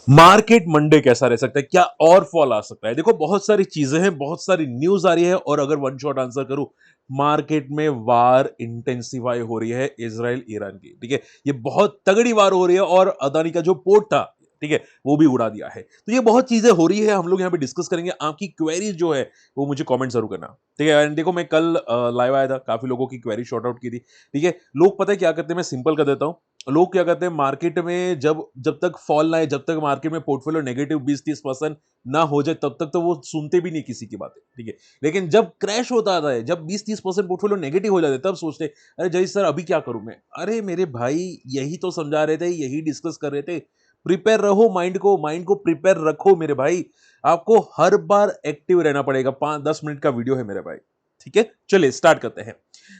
Market Monday कैसा रह सकता है, क्या और फॉल आ सकता है? देखो बहुत सारी चीजें हैं, बहुत सारी न्यूज आ रही है और अगर वन शॉट आंसर करूं, मार्केट में वार इंटेंसिफाई हो रही है इजराइल ईरान की। ठीक है, ये बहुत तगड़ी वार हो रही है और अदानी का जो पोर्ट था, ठीक है, वो भी उड़ा दिया है। तो ये बहुत चीजें हो रही है, हम लोग यहाँ पे डिस्कस करेंगे। आपकी क्वेरीज जो है वो मुझे कमेंट जरूर करना। ठीक है, एंड देखो मैं कल लाइव आया था, काफी लोगों की क्वेरी शॉर्ट आउट की थी। ठीक है, लोग पता है क्या करते हैं, मैं सिंपल कर देता हूं। लोग क्या करते हैं मार्केट में, जब जब तक फॉल ना आए, जब तक मार्केट में पोर्टफोलियो नेगेटिव 20-30% ना हो जाए, तब तक तो वो सुनते भी नहीं किसी की बातें। ठीक है, लेकिन जब क्रैश होता आता है, जब 20-30% पोर्टफोलियो नेगेटिव हो जाते हैं, तब सोचते हैं अरे जय सर अभी क्या करूं मैं। अरे मेरे भाई, यही तो समझा रहे थे, यही डिस्कस कर रहे थे। प्रिपेयर रहो, माइंड को प्रिपेयर रखो मेरे भाई। आपको हर बार एक्टिव रहना पड़ेगा। 5-10 मिनट का वीडियो है मेरे भाई। ठीक है, चलिए स्टार्ट करते हैं।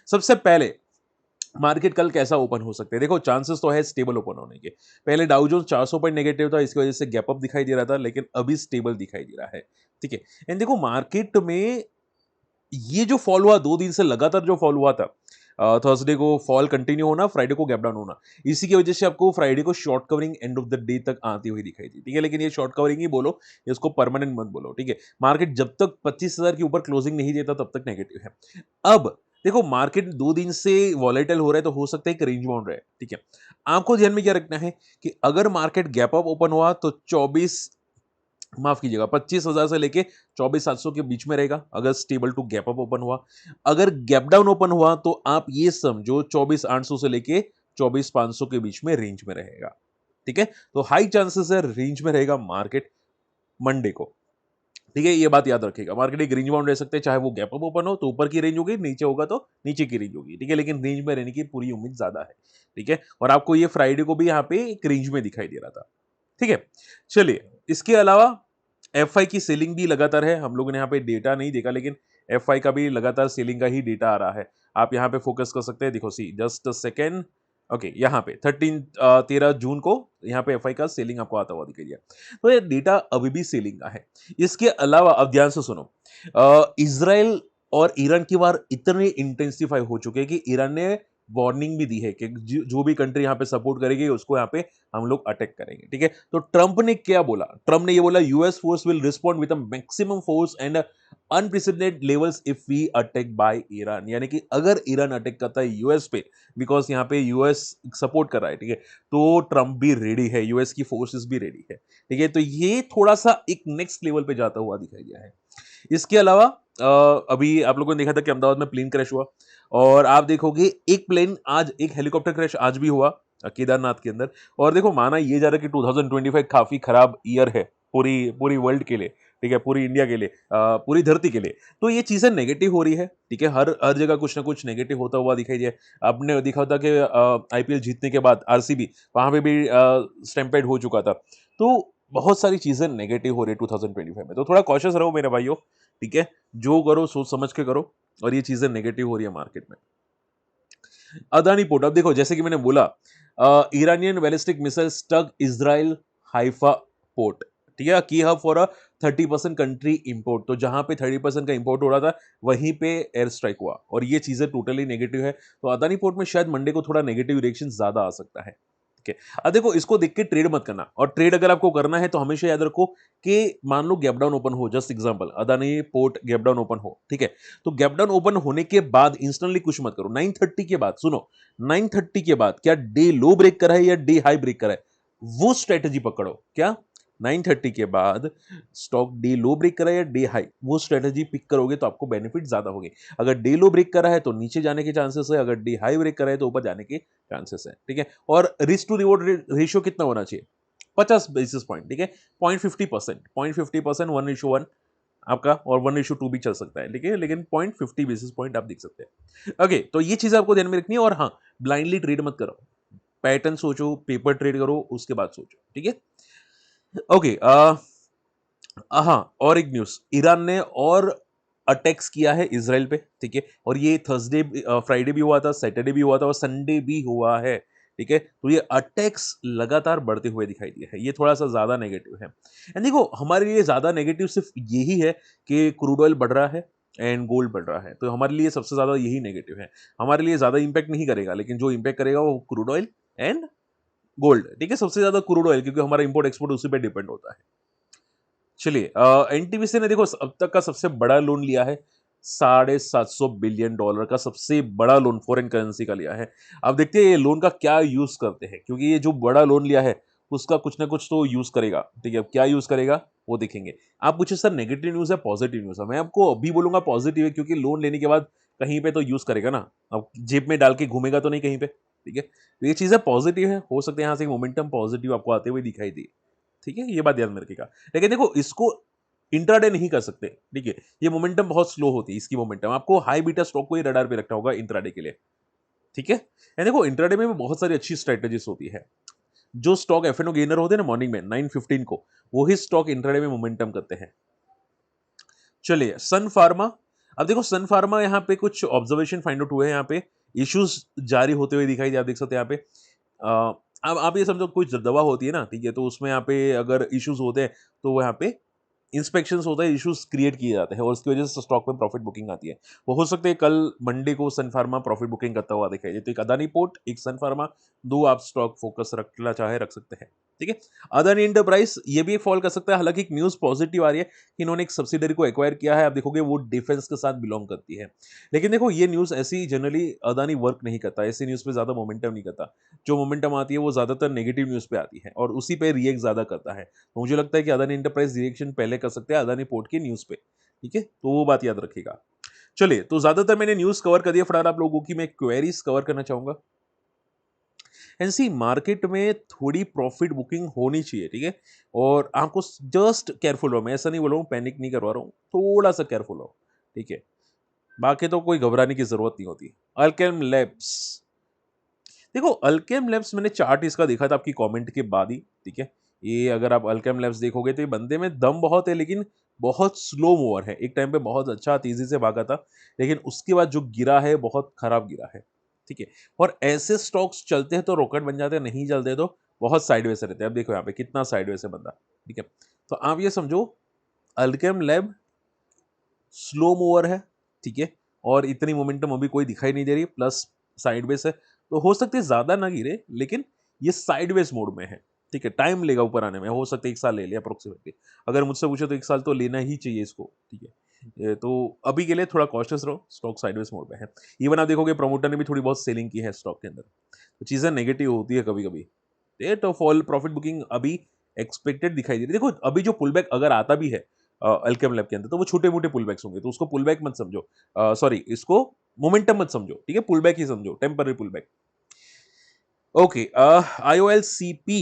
सबसे पहले, मार्केट कल कैसा ओपन हो सकते हैं? देखो चांसेस तो है स्टेबल ओपन होने के। पहले डाउ जोन्स 400 पॉइंट नेगेटिव था, इसकी वजह से गैप अप दिखाई दे रहा था, लेकिन अभी स्टेबल दिखाई दे रहा है। ठीक है, एंड देखो मार्केट में ये जो फॉल हुआ, 2 दिन से लगातार जो फॉल हुआ था, थर्सडे को फॉल कंटिन्यू होना, फ्राइडे को गैप डाउन होना, इसी की वजह से आपको फ्राइडे को short covering end of the day तक आती हुई दिखाई दी। ठीक है, लेकिन ये शॉर्ट कवरिंग ही बोलो, इसको परमानेंट मत बोलो। ठीक है, मार्केट जब तक 25,000 के ऊपर क्लोजिंग नहीं देता तब तक नेगेटिव है। अब देखो मार्केट 2 दिन से वॉलेटाइल हो रहा है, तो हो सकता है एक रेंज बाउंड रहे। ठीक है, आपको ध्यान में क्या रखना है कि अगर मार्केट गैप अप ओपन हुआ तो 24, माफ कीजिएगा, 25,000 से लेके 24,700 के बीच में रहेगा, अगर stable to gap up open हुआ। अगर गैप डाउन ओपन हुआ तो आप ये समझो 24,800 से लेके 24,500 के बीच में रेंज में रहेगा। ठीक है, तो हाई चांसेस है रेंज में रहेगा मार्केट मंडे को। ठीक है, ये बात याद रखिएगा। मार्केट एक रेंज बाउंड रह सकते हैं, चाहे वो गैप अप ओपन हो तो ऊपर की रेंज होगी, नीचे होगा तो नीचे की रेंज होगी। ठीक है, लेकिन रेंज में रहने की पूरी उम्मीद ज्यादा है। ठीक है, और आपको ये फ्राइडे को भी यहाँ पे एक रेंज में दिखाई दे रहा था। ठीक है, चलिए इसके अलावा एफ आई की सेलिंग भी लगातार है। हम लोगों ने यहाँ पे डेटा नहीं देखा, लेकिन एफ आई का भी लगातार सेलिंग का ही डेटा आ रहा है। आप यहाँ पे फोकस कर सकते हैं। देखो सी जस्ट सेकेंड, ओके, यहाँ पे 13 जून को यहाँ पे एफ आई का सेलिंग आपको आता हुआ दिखाई दिया। तो ये डेटा अभी भी सेलिंग का है। इसके अलावा अब ध्यान से सुनो, इसराइल और ईरान की वार इतने इंटेंसिफाई हो चुके हैं कि ईरान ने वार्निंग भी दी है कि जो भी कंट्री यहाँ पे सपोर्ट करेगी उसको यहाँ पे हम लोग अटैक करेंगे। ठीक है, तो ट्रंप ने क्या बोला? ट्रंप ने ये बोला US force will respond with maximum force and unprecedented levels if we attack by Iran. यानी कि अगर ईरान अटैक करता है यूएस पे, बिकॉज यहाँ पे यूएस सपोर्ट कर रहा है, ठीक है, तो ट्रंप भी रेडी है, यूएस की फोर्सेस भी रेडी है। ठीक है, तो ये थोड़ा सा एक नेक्स्ट लेवल पे जाता हुआ दिखाई दिया है। इसके अलावा अभी आप लोगों ने देखा था कि अहमदाबाद में प्लेन क्रैश हुआ, और आप देखोगे एक प्लेन आज, एक हेलीकॉप्टर क्रैश आज भी हुआ केदारनाथ के अंदर। और देखो माना ये जा रहा है कि 2025 काफी खराब ईयर है पूरी पूरी वर्ल्ड के लिए। ठीक है, पूरी इंडिया के लिए, पूरी धरती के लिए। तो ये चीजें नेगेटिव हो रही है। ठीक है, हर हर जगह कुछ ना कुछ नेगेटिव होता हुआ दिखाई दिया। आपने देखा था कि आईपीएल जीतने के बाद आरसीबी, वहां पे भी स्टैम्पेड हो चुका था। तो बहुत सारी चीजें नेगेटिव हो रही है 2025 में, तो थोड़ा कॉशियस रहो मेरे भाइयों। ठीक है, जो करो सोच समझ के करो, और ये चीजें नेगेटिव हो रही है मार्केट में। अदानी पोर्ट, अब देखो जैसे कि मैंने बोला, Iranian ballistic missile stuck Israel Haifa port. ठीक है, key hub for a 30% country import. तो जहां पे 30% का इंपोर्ट हो रहा था, वहीं पे एयर स्ट्राइक हुआ, और ये चीजें टोटली नेगेटिव है। तो अदानी पोर्ट में शायद मंडे को थोड़ा नेगेटिव रिएक्शन ज्यादा आ सकता है। ठीक है, अब देखो इसको देख के ट्रेड मत करना, और ट्रेड अगर आपको करना है तो हमेशा याद रखो कि मान लो गैप डाउन ओपन हो, just example Adani port gap down open हो, ठीक है, तो गैप डाउन ओपन होने के बाद इंस्टेंटली कुछ मत करो। 9:30 के बाद सुनो, 9:30 के बाद क्या डे लो ब्रेक करा है या डे हाई ब्रेक करा है, वो स्ट्रेटेजी पकड़ो। क्या 9:30 के बाद स्टॉक डे लो ब्रेक करा है या डे हाई, वो स्ट्रेटेजी पिक करोगे तो आपको बेनिफिट ज्यादा होगी। अगर डे लो ब्रेक करा है तो नीचे जाने के चांसेस है, अगर डे हाई ब्रेक करा है तो ऊपर जाने के चांसेस है। ठीक है, और रिस्क टू रिवॉर्ड रेशियो कितना होना चाहिए? 50 बेसिस पॉइंट। ठीक है, 0.50%, 1:1 आपका, और 1:2 भी चल सकता है। ठीक है, लेकिन 0.50 बेसिस पॉइंट आप देख सकते हैं। ओके, तो ये चीज आपको ध्यान में रखनी है। और हाँ, ब्लाइंडली ट्रेड मत करो, पैटर्न सोचो, पेपर ट्रेड करो, उसके बाद सोचो। ठीक है, ओके। हाँ, और एक न्यूज, ईरान ने और अटैक्स किया है इसराइल पे। ठीक है, और ये थर्सडे, फ्राइडे भी हुआ था, सैटरडे भी हुआ था, और संडे भी हुआ है। ठीक है, तो ये अटैक्स लगातार बढ़ते हुए दिखाई दिए है, ये थोड़ा सा ज्यादा नेगेटिव है। एंड देखो हमारे लिए ज्यादा नेगेटिव सिर्फ यही है कि क्रूड ऑयल बढ़ रहा है एंड गोल्ड बढ़ रहा है, तो हमारे लिए सबसे ज्यादा यही नेगेटिव है। हमारे लिए ज्यादा इंपैक्ट नहीं करेगा, लेकिन जो इंपैक्ट करेगा वो क्रूड ऑयल एंड गोल्ड, ठीक है, सबसे ज्यादा क्रूड ऑयल, क्योंकि हमारा इंपोर्ट एक्सपोर्ट उसी पे डिपेंड होता है। चलिए, एनटीपीसी ने देखो अब तक का सबसे बड़ा लोन लिया है, $750 बिलियन का सबसे बड़ा लोन फॉरेन करेंसी का लिया है। अब देखते हैं ये लोन का क्या यूज करते हैं, क्योंकि ये जो बड़ा लोन लिया है उसका कुछ ना कुछ तो यूज करेगा, ठीक है, अब क्या यूज करेगा वो देखेंगे। आप पूछे सर नेगेटिव न्यूज है पॉजिटिव न्यूज है, मैं आपको अभी बोलूंगा पॉजिटिव है, क्योंकि लोन लेने के बाद कहीं पे तो यूज करेगा ना, अब जेब में डाल के घूमेगा तो नहीं कहीं पे, ठीक है, तो ये चीजें पॉजिटिव है, हो सकता है यहाँ से मोमेंटम पॉजिटिव आपको आते हुए दिखाई दे, ठीक है, ये बात ध्यान में रखिएगा। लेकिन देखो इसको इंट्राडे नहीं कर सकते, ठीक है, ये मोमेंटम बहुत स्लो होती है इसकी मोमेंटम, आपको हाई बीटा स्टॉक को ही रडार पे रखना होगा इंट्राडे के लिए, ठीक है। एंड देखो इंट्राडे में भी बहुत सारी अच्छी स्ट्रेटेजीज होती है, जो स्टॉक एफएनओ गेनर होते हैं ना मॉर्निंग में 9:15 को, वही स्टॉक इंट्राडे में मोमेंटम करते हैं। चलिए सन फार्मा, अब देखो सन फार्मा यहाँ पे कुछ ऑब्जर्वेशन फाइंड आउट हुए हैं, यहाँ पे इश्यूज जारी होते हुए दिखाई दे, आप देख सकते हैं यहाँ पे। अब आप ये समझो कोई दवा होती है ना, ठीक है, तो उसमें यहाँ पे अगर इश्यूज होते हैं तो वो यहाँ पे इंस्पेक्शंस होता है, इश्यूज क्रिएट किए जाते हैं और उसकी वजह से स्टॉक में प्रॉफिट बुकिंग आती है। वो हो सकते हैं कल मंडे को सन फार्मा प्रॉफिट बुकिंग करता हुआ दिखाई दे, तो एक अदानी पोर्ट, एक सन फार्मा, दो आप स्टॉक फोकस रखना चाहे रख सकते हैं, ठीक है। अदानी इंटरप्राइज ये भी फॉल कर सकता है, हालांकि एक न्यूज पॉजिटिव आ रही है कि इन्होंने एक सब्सिडरी को एक्वायर किया है, आप देखोगे वो डिफेंस के साथ बिलोंग करती है। लेकिन देखो ये न्यूज ऐसी जनरली अदानी वर्क नहीं करता, ऐसी न्यूज पे ज्यादा मोमेंटम नहीं करता, जो मोमेंटम आती है वो ज्यादातर नेगेटिव न्यूज पे आती है और उसी पे रिएक्ट ज्यादा करता है। तो मुझे लगता है कि अदानी इंटरप्राइज रिएक्शन पहले कर सकते हैं अदानी पोर्ट की न्यूज पे, ठीक है, तो वो बात याद रखिएगा। चलिए, तो ज्यादातर मैंने न्यूज कवर कर दिया, फिलहाल आप लोगों की मैं क्वेरीज कवर करना चाहूंगा। एनसी मार्केट में थोड़ी प्रॉफिट बुकिंग होनी चाहिए, ठीक है, और आपको जस्ट केयरफुल हो, मैं ऐसा नहीं बोल रहा हूँ, पैनिक नहीं करवा रहा हूँ, थोड़ा सा केयरफुल हो, ठीक है, बाकी तो कोई घबराने की जरूरत नहीं होती। अल्केम लैब्स, देखो अल्केम लैब्स मैंने चार्ट इसका देखा था आपकी कमेंट के बाद ही, ठीक है, ये अगर आप अल्केम लैब्स देखोगे तो ये बंदे में दम बहुत है, लेकिन बहुत स्लो मूवर है, एक टाइम पे बहुत अच्छा तेजी से भागा था, लेकिन उसके बाद जो गिरा है बहुत खराब गिरा है, ठीक है, और ऐसे स्टॉक्स चलते हैं तो रॉकेट बन जाते हैं, नहीं चलते तो बहुत साइडवेज रहते हैं। अब देखो यहाँ पे कितना साइडवेज है बंदा, ठीक है, तो आप ये समझो अल्केम लैब स्लो मूवर है, ठीक है, और इतनी मोमेंटम अभी कोई दिखाई नहीं दे रही, प्लस साइडवेज है, तो हो सकते है ज्यादा ना गिरे, लेकिन ये साइडवेज मोड में है, ठीक है, टाइम लेगा ऊपर आने में, हो सकता है 1 साल ले लिया अप्रोक्सीमेटली, अगर मुझसे पूछे तो 1 साल तो लेना ही चाहिए इसको, ठीक है। तो अभी के लिए थोड़ा कॉशियस रहो, स्टॉक साइडवेज मोड में है। इवन आप देखोगे प्रमोटर ने भी थोड़ी बहुत सेलिंग की है स्टॉक के अंदर, तो चीजें नेगेटिव होती है कभी कभी, rate of all profit booking अभी एक्सपेक्टेड दिखाई दे रही है। देखो अभी जो पुल बैक अगर आता भी है अल्केम लैब के अंदर, तो वो छोटे मोटे पुल बैक्स होंगे, तो उसको पुल बैक मत समझो, सॉरी इसको मोमेंटम मत समझो, ठीक है, पुल बैक ही समझो, टेम्पररी पुल बैक। ओके, आईओएलसीपी,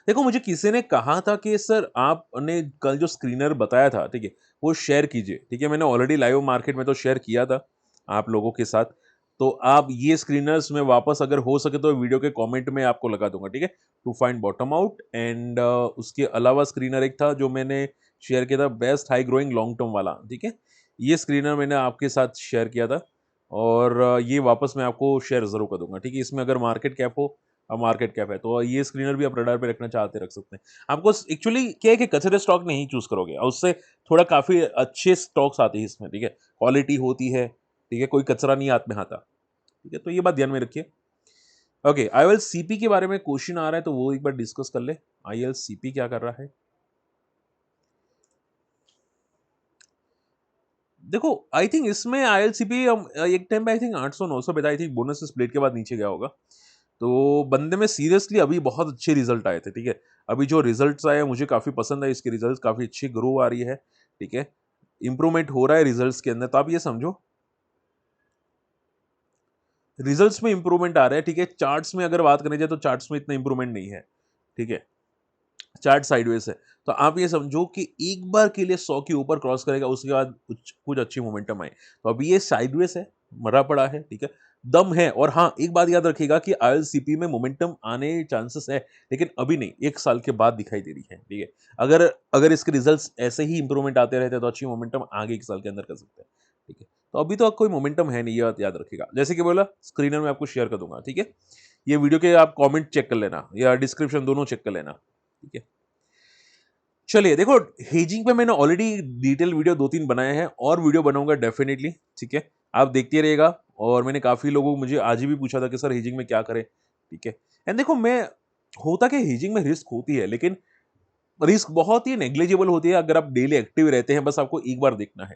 देखो मुझे किसी ने कहा था कि सर आपने कल जो स्क्रीनर बताया था, ठीक है, वो शेयर कीजिए, ठीक है, मैंने ऑलरेडी लाइव मार्केट में तो शेयर किया था आप लोगों के साथ, तो आप ये स्क्रीनर्स में वापस अगर हो सके तो वीडियो के कमेंट में आपको लगा दूंगा, ठीक है, to find bottom out, and उसके अलावा स्क्रीनर एक था जो मैंने शेयर किया था, best high growing long term वाला, ठीक है, ये स्क्रीनर मैंने आपके साथ शेयर किया था, और ये वापस मैं आपको शेयर जरूर कर दूंगा, ठीक है, इसमें अगर मार्केट कैप हो, मार्केट कैप है तो ये स्क्रीनर भी आप रडार पे रखना चाहते रख सकते हैं। आपको एक्चुअली क्या है कि कचरे स्टॉक नहीं चूज करोगे, और उससे थोड़ा काफी अच्छे स्टॉक्स आते हैं इसमें, ठीक है, क्वालिटी होती है, ठीक है, कोई कचरा नहीं हाथ में आता, ठीक है, तो ये बात ध्यान में रखिए। ओके, आईएलसीपी के बारे में क्वेश्चन आ रहा है तो वो एक बार डिस्कस कर ले, आईएलसीपी क्या कर रहा है। देखो आई थिंक इसमें आईएलसीपी एक टाइम पे आई थिंक 800-900 पे था, आई थिंक बोनस स्प्लिट के बाद नीचे गया होगा, तो बंदे में सीरियसली अभी बहुत अच्छे रिजल्ट आए थे, ठीक है, अभी जो रिजल्ट्स आए हैं मुझे काफी पसंद है, इसके रिजल्ट काफी अच्छी ग्रो आ रही है, ठीक है, इंप्रूवमेंट हो रहा है रिजल्ट्स के अंदर, तो आप ये समझो रिजल्ट्स में इंप्रूवमेंट आ रहा है, ठीक है, चार्ट्स में अगर बात करें जाए तो चार्ट्स में इतना इंप्रूवमेंट नहीं है, ठीक है, चार्ट साइडवेज है, तो आप ये समझो कि एक बार के लिए 100 के ऊपर क्रॉस करेगा, उसके बाद कुछ कुछ अच्छी मोमेंटम आए, तो अभी ये साइडवेज है, मरा पड़ा है, ठीक है, दम है, और हाँ एक बात याद रखिएगा कि आईएलसीपी में मोमेंटम आने चांसेस है, लेकिन अभी नहीं, 1 साल के बाद दिखाई दे रही है, ठीक है, अगर अगर इसके रिजल्ट्स ऐसे ही इंप्रूवमेंट आते रहते हैं तो अच्छी मोमेंटम आगे 1 साल के अंदर कर सकते हैं, ठीक है, तो अभी तो कोई मोमेंटम है नहीं, ये बात याद रखिएगा, जैसे कि बोला स्क्रीनर में आपको शेयर कर दूंगा, ठीक है, ये वीडियो के आप कमेंट चेक कर लेना या डिस्क्रिप्शन दोनों चेक कर लेना, ठीक है। चलिए देखो हेजिंग पे मैंने ऑलरेडी डिटेल वीडियो 2-3 बनाए हैं, और वीडियो बनाऊंगा डेफिनेटली, ठीक है, आप देखते रहिएगा, और मैंने काफी लोगों को मुझे आज ही भी पूछा था कि सर हेजिंग में क्या करें, ठीक है। एंड देखो मैं होता क्या हेजिंग में रिस्क होती है, लेकिन रिस्क बहुत ही नेग्लिजिबल होती है अगर आप डेली एक्टिव रहते हैं, बस आपको एक बार देखना है।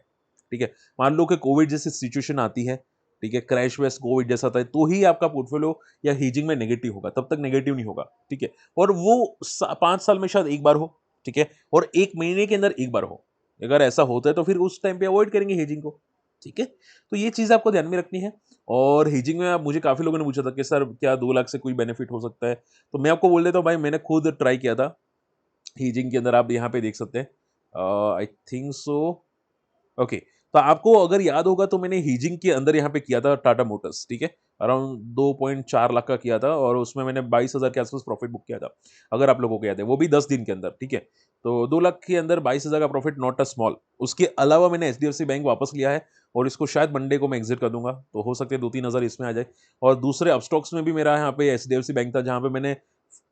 ठीक है, मान लो कि कोविड जैसी सिचुएशन आती है, ठीक है, क्रैश वैश कोविड जैसा था, तो ही आपका पोर्टफोलियो या हेजिंग में नेगेटिव होगा, तब तक नेगेटिव नहीं होगा। ठीक है, और वो 5 साल में शायद एक बार हो, ठीक है, और 1 महीने के अंदर एक बार हो। अगर ऐसा होता है तो फिर उस टाइम पे अवॉइड करेंगे हेजिंग को। ठीक है, तो ये चीज आपको ध्यान में रखनी है। और हेजिंग में मुझे काफी लोगों ने पूछा था कि सर क्या 2 लाख से कोई बेनिफिट हो सकता है, तो मैं आपको बोल देता हूँ भाई, मैंने खुद ट्राई किया था। हीजिंग के अंदर आप यहाँ पे देख सकते हैं, आई थिंक सो, ओके। तो आपको अगर याद होगा तो मैंने हीजिंग के अंदर यहाँ पे किया था टाटा मोटर्स, ठीक है, अराउंड 2.4 लाख का किया था, और उसमें मैंने 22,000 के आसपास प्रॉफिट बुक किया था, अगर आप लोगों को याद है, वो भी 10 दिन के अंदर। ठीक है, तो 2 लाख के अंदर 22,000 का प्रॉफिट, नॉट अ स्मॉल। उसके अलावा मैंने एचडीएफसी बैंक वापस लिया है, और इसको शायद मंडे को मैं एग्जिट कर दूंगा, तो हो सकते हैं 2-3 हज़ार इसमें आ जाए। और दूसरे अपस्टॉक्स में भी मेरा यहाँ पे एचडीएफसी बैंक था, जहाँ पे मैंने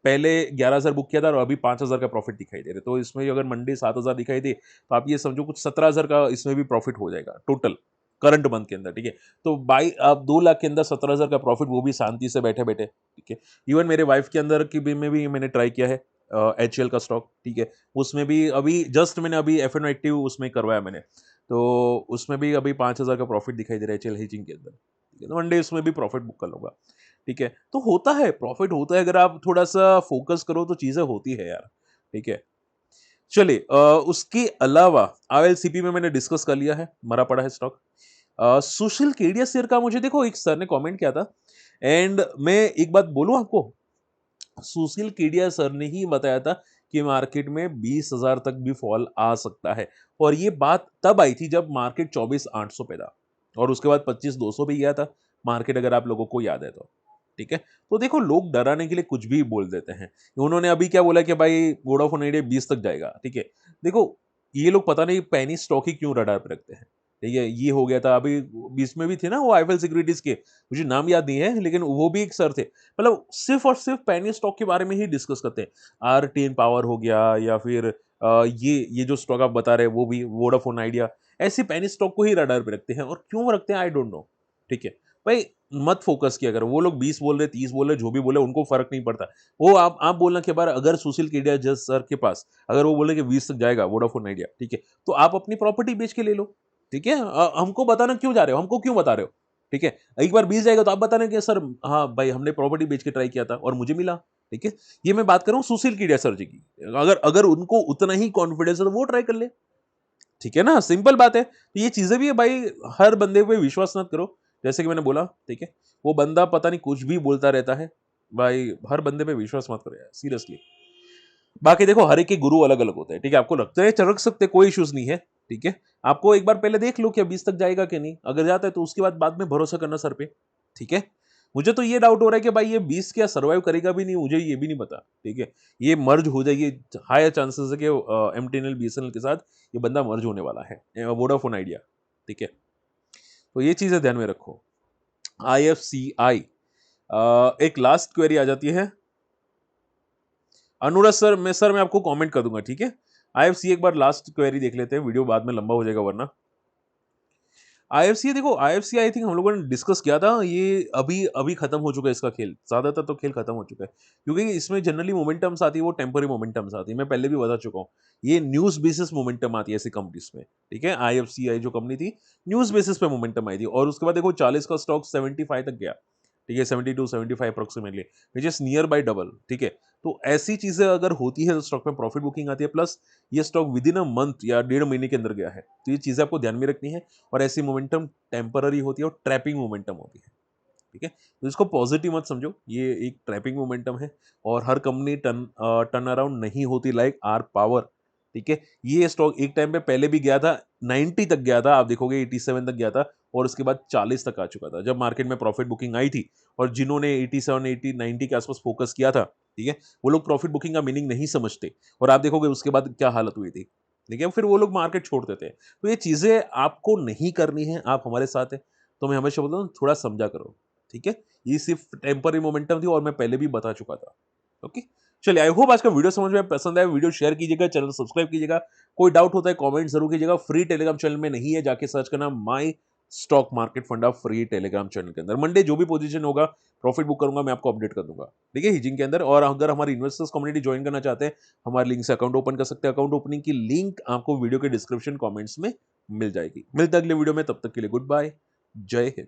पहले 11,000 बुक किया था और अभी 5,000 का प्रॉफिट दिखाई दे रहा है। तो इसमें अगर मंडे 7,000 दिखाई दे, तो आप ये समझो कुछ 17,000 का इसमें भी प्रॉफिट हो जाएगा टोटल करंट मंथ के अंदर। ठीक है, तो बाई आप 2 लाख के अंदर 17,000 का प्रॉफिट, वो भी शांति से बैठे बैठे। ठीक है, इवन मेरे वाइफ के अंदर की भी में भी मैंने ट्राई किया है, एचएल का स्टॉक। ठीक है, उसमें भी अभी जस्ट मैंने अभी एफ एन एक्टिव उसमें करवाया मैंने, तो उसमें भी अभी 5,000 का प्रॉफिट दिखाई दे रहा है एचएल हेजिंग के अंदर। ठीक है, तो मंडे उसमें भी प्रॉफिट बुक कर लूंगा। ठीक है, तो होता है, प्रॉफिट होता है, अगर आप थोड़ा सा फोकस करो तो चीजें होती है यार। ठीक है, चलिए, उसके अलावा आईएलसीपी में मैंने डिस्कस कर लिया है, मरा पड़ा है स्टॉक। सुशील केडिया शेयर का मुझे देखो एक सर ने कमेंट किया था, एंड मैं एक बात बोलूं आपको, सुशील केडिया सर ने ही बताया था कि मार्केट में 20,000 तक भी फॉल आ सकता है, और ये बात तब आई थी जब मार्केट 24,800 पे था, और उसके बाद 25,200 भी गया था मार्केट, अगर आप लोगों को याद है तो। ठीक है, तो देखो लोग डराने के लिए कुछ भी बोल देते हैं। उन्होंने अभी क्या बोला कि भाई वोडाफोन आइडिया 20 तक जाएगा। ठीक है, देखो ये लोग पता नहीं पैनी स्टॉक ही क्यों रडार पे रखते हैं। ठीक है, ये हो गया था अभी, बीच में भी थे ना वो आईफएल सिक्योरिटीज के, मुझे नाम याद नहीं है, लेकिन वो भी एक सर थे, मतलब सिर्फ और सिर्फ पैनी स्टॉक के बारे में ही डिस्कस करते हैं। आर10 पावर हो गया, या फिर ये जो स्टॉक आप बता रहे हैं वो भी वोडाफोन आइडिया, ऐसे पैनी स्टॉक को ही रडार पे रखते हैं, और क्यों रखते हैं आई डोंट नो। ठीक है भाई, मत फोकस किया अगर वो लोग 20 बोल रहे, 30 बोल रहे, जो भी बोले उनको फर्क नहीं पड़ता। वो आप बोलना कि बार अगर सुशील केडिया जस सर के पास अगर वो बोले कि 20 तक जाएगा वोडाफोन आइडिया, ठीक है, तो आप अपनी प्रॉपर्टी बेच के ले लो। ठीक है, हमको बताना क्यों जा रहे हो, हमको क्यों बता रहे हो। ठीक है, एक बार 20 जाएगा तो आप बताना कि सर हाँ भाई हमने प्रॉपर्टी बेच के ट्राई किया था और मुझे मिला। ठीक है, ये मैं बात कर रहा हूँ सुशील केडिया सर जी की, अगर अगर उनको उतना ही कॉन्फिडेंस है तो वो ट्राई कर ले। ठीक है ना, सिंपल बात है। तो ये चीजें भी है भाई, हर बंदे पे विश्वास मत करो, जैसे कि मैंने बोला। ठीक है, वो बंदा पता नहीं कुछ भी बोलता रहता है, भाई हर बंदे पे विश्वास मत करो यार, सीरियसली। बाकी देखो हर एक के गुरु अलग अलग होते हैं। ठीक है, आपको लगता है रख सकते, कोई इश्यूज नहीं है। ठीक है, आपको एक बार पहले देख लो कि 20 तक जाएगा कि नहीं, अगर जाता है तो उसके बाद में भरोसा करना सर पे। ठीक है, मुझे तो ये डाउट हो रहा है कि भाई ये 20 क्या सर्वाइव करेगा भी नहीं, मुझे ये भी नहीं पता। ठीक है, ये मर्ज हो जाएगी, हायर चांसेस है कि एमटीएनएल बीएसएनएल के साथ ये बंदा मर्ज होने वाला है, वोडाफोन आइडिया। ठीक है, तो ये चीजें ध्यान में रखो। आईएफसीआई, एक लास्ट क्वेरी आ जाती है, अनुराग सर, मैं आपको कमेंट कर दूंगा। ठीक है, आईएफसी एक बार लास्ट क्वेरी देख लेते हैं, वीडियो बाद में लंबा हो जाएगा वरना। आईएफसी देखो, आईएफसी आई थिंक हम लोगों ने डिस्कस किया था, ये अभी अभी खत्म हो चुका है इसका खेल, ज्यादातर तो खेल खत्म हो चुका है, क्योंकि इसमें जनरली मोमेंटम्स आती है, वो टेम्पररी मोमेंटम्स आती है, मैं पहले भी बता चुका हूँ। ये न्यूज बेसिस मोमेंटम आती है ऐसी कंपनीज में। ठीक है, आईएफसीआई जो कंपनी थी, न्यूज बेसिस पे मोमेंटम आई थी, और उसके बाद देखो 40 का स्टॉक 75 तक गया। ठीक है, 72-75 approximately, which is near by double. ठीक है, तो ऐसी चीजें अगर होती है तो स्टॉक में प्रॉफिट बुकिंग आती है, प्लस ये stock with in a month या 1.5 महीने के अंदर गया है, तो ये चीजें आपको ध्यान में रखनी है। और ऐसी मोमेंटम टेम्पररी होती है और ट्रैपिंग मोमेंटम होती है। ठीक है, तो इसको पॉजिटिव मत समझो, ये एक ट्रैपिंग मोमेंटम है, और हर कंपनी टर्न अराउंड नहीं होती लाइक आर पावर। ठीक है, ये स्टॉक एक टाइम पे पहले भी गया था, 90 तक गया था, आप देखोगे 87 तक गया था, और उसके बाद 40 तक आ चुका था जब मार्केट में प्रॉफिट बुकिंग आई थी। और जिन्होंने 87, 80, 90 के आसपास फोकस किया था, ठीक है, वो लोग प्रॉफिट बुकिंग का मीनिंग नहीं समझते, और आप देखोगे उसके बाद क्या हालत हुई थी। ठीक है, फिर वो लोग मार्केट छोड़ देते हैं। तो ये चीजें आपको नहीं करनी है, आप हमारे साथ हैं, तो मैं हमेशा बोलता हूँ थोड़ा समझा करो। ठीक है, ये सिर्फ टेम्पररी मोमेंटम थी, और मैं पहले भी बता चुका था। ओके, चलिए, आई होप आज का वीडियो समझ में पसंद आया, वीडियो शेयर कीजिएगा, चैनल सब्सक्राइब कीजिएगा, कोई डाउट होता है कमेंट जरूर कीजिएगा, फ्री टेलीग्राम चैनल में नहीं है, जाके सर्च करना माई स्टॉक मार्केट फंडा फ्री टेलीग्राम चैनल के अंदर। मंडे जो भी पोजीशन होगा प्रॉफिट बुक करूंगा, मैं आपको अपडेट कर दूंगा, ठीक है, हिजिंग के अंदर। और अगर हमारी इन्वेस्टर्स कम्युनिटी ज्वाइन करना चाहते हैं, हमारे लिंक से अकाउंट ओपन कर सकते हैं। अकाउंट ओपनिंग की लिंक आपको वीडियो के डिस्क्रिप्शन कमेंट्स में मिल जाएगी। मिलते हैं अगले वीडियो में, तब तक के लिए गुड बाय, जय हिंद।